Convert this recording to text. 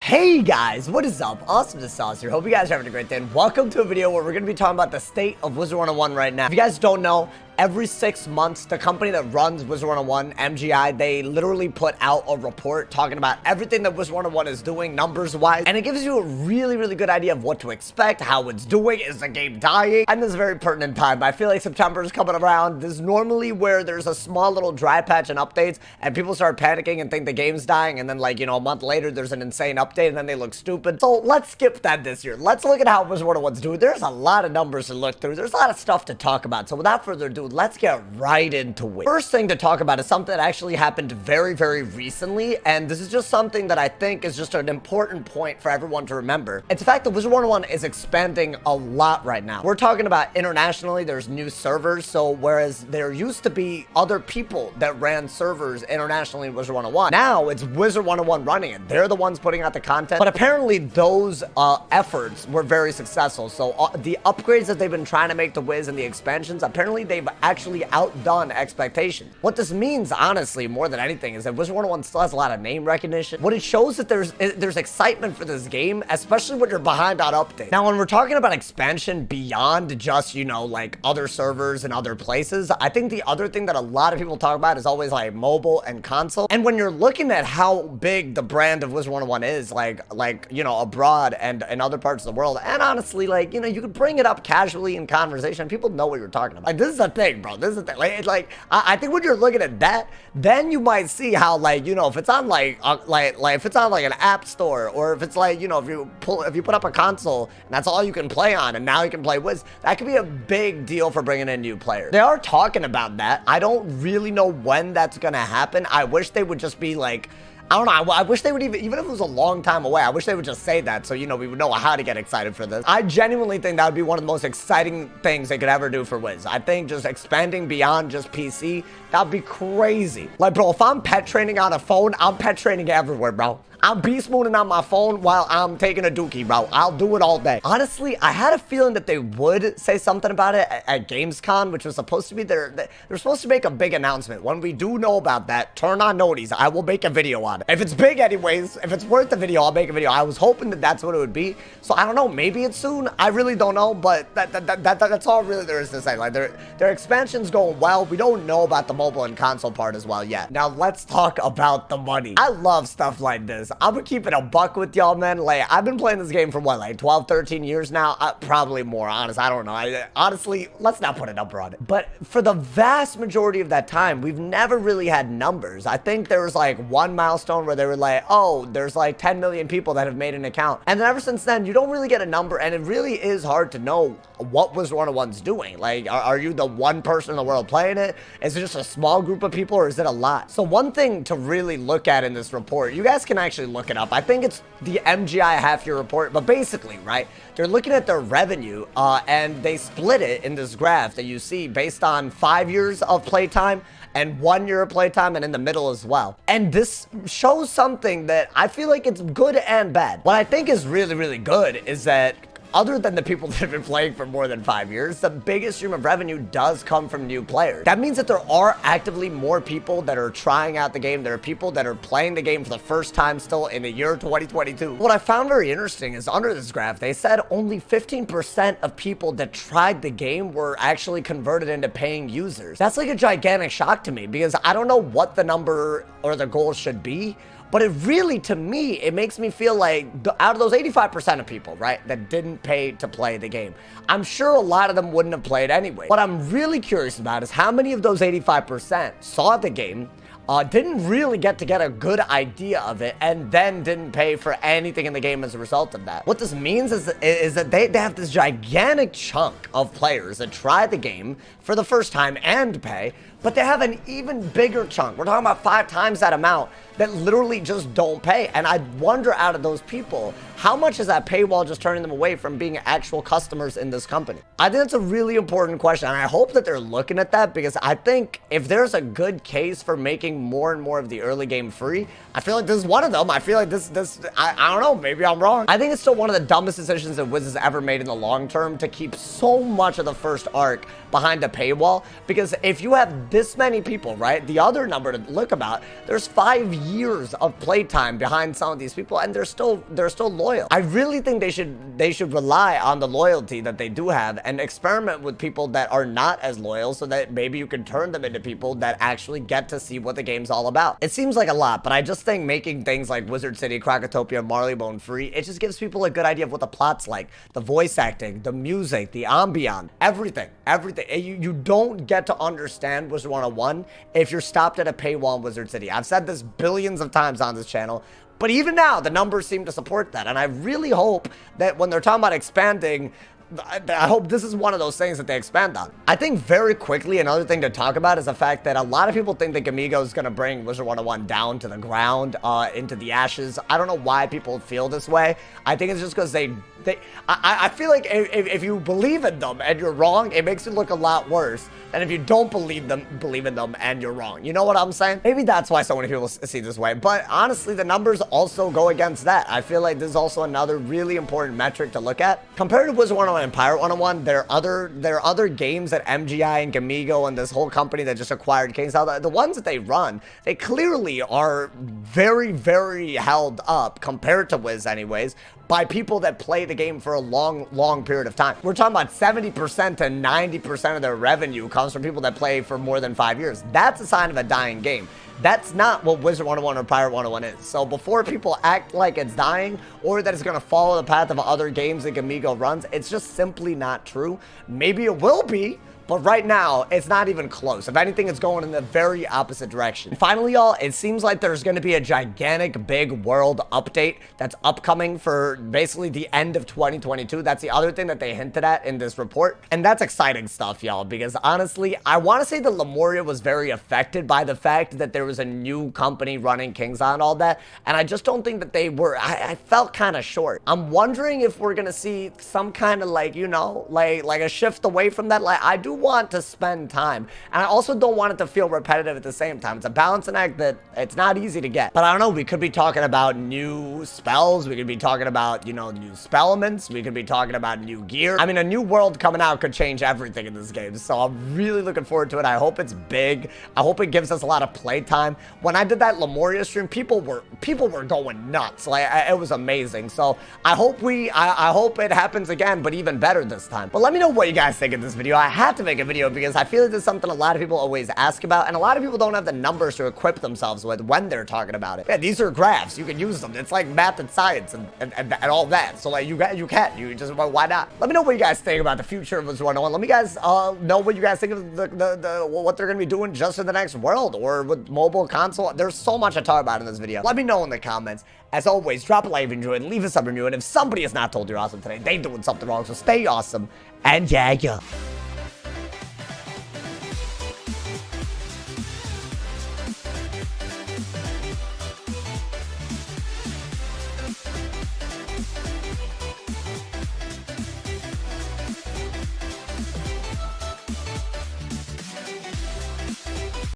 Hey guys, what is up? AwesomeTheSauce here. Hope you guys are having a great day, and welcome to a video where we're going to be talking about the state of Wizard101 right now. If you guys don't know, every 6 months, the company that runs Wizard101, MGI, they literally put out a report talking about everything that Wizard101 is doing numbers-wise, and it gives you a really good idea of what to expect, how it's doing, is the game dying, and this is a very pertinent time. I feel like September is coming around. This is normally where there's a small little dry patch and updates, and people start panicking and think the game's dying, and then like, you know, a month later, there's an insane update, and then they look stupid. So let's skip that this year. Let's look at how Wizard101's doing. There's a lot of numbers to look through. There's a lot of stuff to talk about. So without further ado, let's get right into it. First thing to talk about is something that actually happened very recently, and this is just something that I think is just an important point for everyone to remember. It's the fact that Wizard101 is expanding a lot right now. We're talking about internationally, there's new servers, so whereas there used to be other people that ran servers internationally in Wizard101, now it's Wizard101 running it. They're the ones putting out the content, but apparently those efforts were very successful. So the upgrades that they've been trying to make to Wiz and the expansions, apparently they've actually outdone expectations. What this means, honestly, more than anything, is that Wizard101 still has a lot of name recognition. What it shows that there's excitement for this game, especially when you're behind on updates. Now, when we're talking about expansion beyond just, you know, like other servers and other places, I think the other thing that a lot of people talk about is always like mobile and console. And when you're looking at how big the brand of Wizard101 is, like you know, abroad and in other parts of the world, and honestly, like, you know, you could bring it up casually in conversation. People know what you're talking about. Like, this is the thing, bro. This is the thing. Like I think when you're looking at that, then you might see how, like, you know, if it's on like if it's on like an app store, or if it's like, you know, if you put up a console and that's all you can play on, and now you can play Wiz, that could be a big deal for bringing in new players. They are talking about that. I don't really know when that's gonna happen. I wish they would just be like, I don't know, I wish they would even if it was a long time away, I wish they would just say that so, you know, we would know how to get excited for this. I genuinely think that would be one of the most exciting things they could ever do for Wiz. I think just expanding beyond just PC, that'd be crazy. Like, bro, if I'm pet training on a phone, I'm pet training everywhere, bro. I'm beast mooning on my phone while I'm taking a dookie, bro. I'll do it all day. Honestly, I had a feeling that they would say something about it at Gamescom, which was supposed to be they're supposed to make a big announcement. When we do know about that, turn on noties. I will make a video on it. If it's big anyways, if it's worth the video, I'll make a video. I was hoping that that's what it would be. So I don't know, maybe it's soon. I really don't know, but that's all really there is to say. Like, their expansion's going well. We don't know about the mobile and console part as well yet. Now let's talk about the money. I love stuff like this. I'm gonna keep it a buck with y'all, man. Like, I've been playing this game for what, like 12, 13 years now? Probably more, honest. I don't know. Honestly, let's not put a number on it. But for the vast majority of that time, we've never really had numbers. I think there was like one milestone where they were like, oh, there's like 10 million people that have made an account. And then ever since then, you don't really get a number, and it really is hard to know what Wizard101's doing. Like, are you the one person in the world playing it? Is it just a small group of people, or is it a lot? So one thing to really look at in this report, you guys can actually look it up. I think it's the MGI half-year report, but basically, right, they're looking at their revenue, and they split it in this graph that you see based on 5 years of playtime and 1 year of playtime, and in the middle as well. And this shows something that I feel like it's good and bad. What I think is really good is that other than the people that have been playing for more than 5 years, the biggest stream of revenue does come from new players. That means that there are actively more people that are trying out the game. There are people that are playing the game for the first time still in the year 2022. What I found very interesting is under this graph, they said only 15% of people that tried the game were actually converted into paying users. That's like a gigantic shock to me, because I don't know what the number or the goal should be. But it really, to me, it makes me feel like out of those 85% of people, right, that didn't pay to play the game, I'm sure a lot of them wouldn't have played anyway. What I'm really curious about is how many of those 85% saw the game, didn't really get a good idea of it, and then didn't pay for anything in the game as a result of that. What this means is that they have this gigantic chunk of players that try the game for the first time and pay, but they have an even bigger chunk. We're talking about 5 times that amount that literally just don't pay. And I wonder, out of those people, how much is that paywall just turning them away from being actual customers in this company? I think that's a really important question, and I hope that they're looking at that, because I think if there's a good case for making more and more of the early game free, I feel like this is one of them. I feel like I don't know, maybe I'm wrong. I think it's still one of the dumbest decisions that Wiz has ever made in the long term to keep so much of the first arc behind a paywall, because if you have this many people, right? The other number to look about, there's 5 years of playtime behind some of these people, and they're still loyal. I really think they should rely on the loyalty that they do have and experiment with people that are not as loyal, so that maybe you can turn them into people that actually get to see what the game's all about. It seems like a lot, but I just think making things like Wizard City, Krakatopia, Marleybone free, it just gives people a good idea of what the plot's like, the voice acting, the music, the ambiance, everything. You don't get to understand Wizard101 if you're stopped at a paywall in Wizard City. I've said this billions of times on this channel, but even now, the numbers seem to support that, and I really hope that when they're talking about expanding, I hope this is one of those things that they expand on. I think very quickly, another thing to talk about is the fact that a lot of people think that Gamigo is going to bring Wizard101 down to the ground, into the ashes. I don't know why people feel this way. I think it's just because I feel like if you believe in them and you're wrong, it makes it look a lot worse than if you don't believe in them and you're wrong. You know what I'm saying? Maybe that's why so many people see this way. But honestly, the numbers also go against that. I feel like this is also another really important metric to look at. Compared to Wizard101 and Pirate 101, there are other games that MGI and Gamigo and this whole company that just acquired KingsIsle, the ones that they run, they clearly are very, very held up, compared to Wiz anyways, by people that play the game for a long period of time. We're talking about 70% to 90% of their revenue comes from people that play for more than 5 years. That's a sign of a dying game. That's not what Wizard101 or Pirate 101 is. So before people act like it's dying or that it's going to follow the path of other games that Gamigo runs, it's just simply not true. Maybe it will be, but right now, it's not even close. If anything, it's going in the very opposite direction. And finally, y'all, it seems like there's going to be a gigantic big world update that's upcoming for basically the end of 2022. That's the other thing that they hinted at in this report. And that's exciting stuff, y'all, because honestly, I want to say that Lemuria was very affected by the fact that there was a new company running KingsIsle and all that. And I just don't think that they were, I felt kind of short. I'm wondering if we're going to see some kind of like, you know, like a shift away from that. Like, I do want to spend time, and I also don't want it to feel repetitive at the same time. It's a balancing act that it's not easy to get. But I don't know, we could be talking about new spells, we could be talking about, you know, new spellements, we could be talking about new gear. I mean, a new world coming out could change everything in this game, so I'm really looking forward to it. I hope it's big. I hope it gives us a lot of playtime. When I did that Lemuria stream, people were going nuts. Like, it was amazing. So I hope I hope it happens again, but even better this time. But let me know what you guys think of this video. I had to make a video because I feel like this is something a lot of people always ask about, and a lot of people don't have the numbers to equip themselves with when they're talking about it. Yeah, these are graphs. You can use them. It's like math and science and all that. So like you just, well, why not? Let me know what you guys think about the future of Wizard101. Let me guys know what you guys think of what they're gonna be doing just in the next world or with mobile console. There's so much to talk about in this video. Let me know in the comments. As always, drop a like if you enjoyed, leave a sub review, and if somebody has not told you you're awesome today, they doing something wrong. So stay awesome and yeah.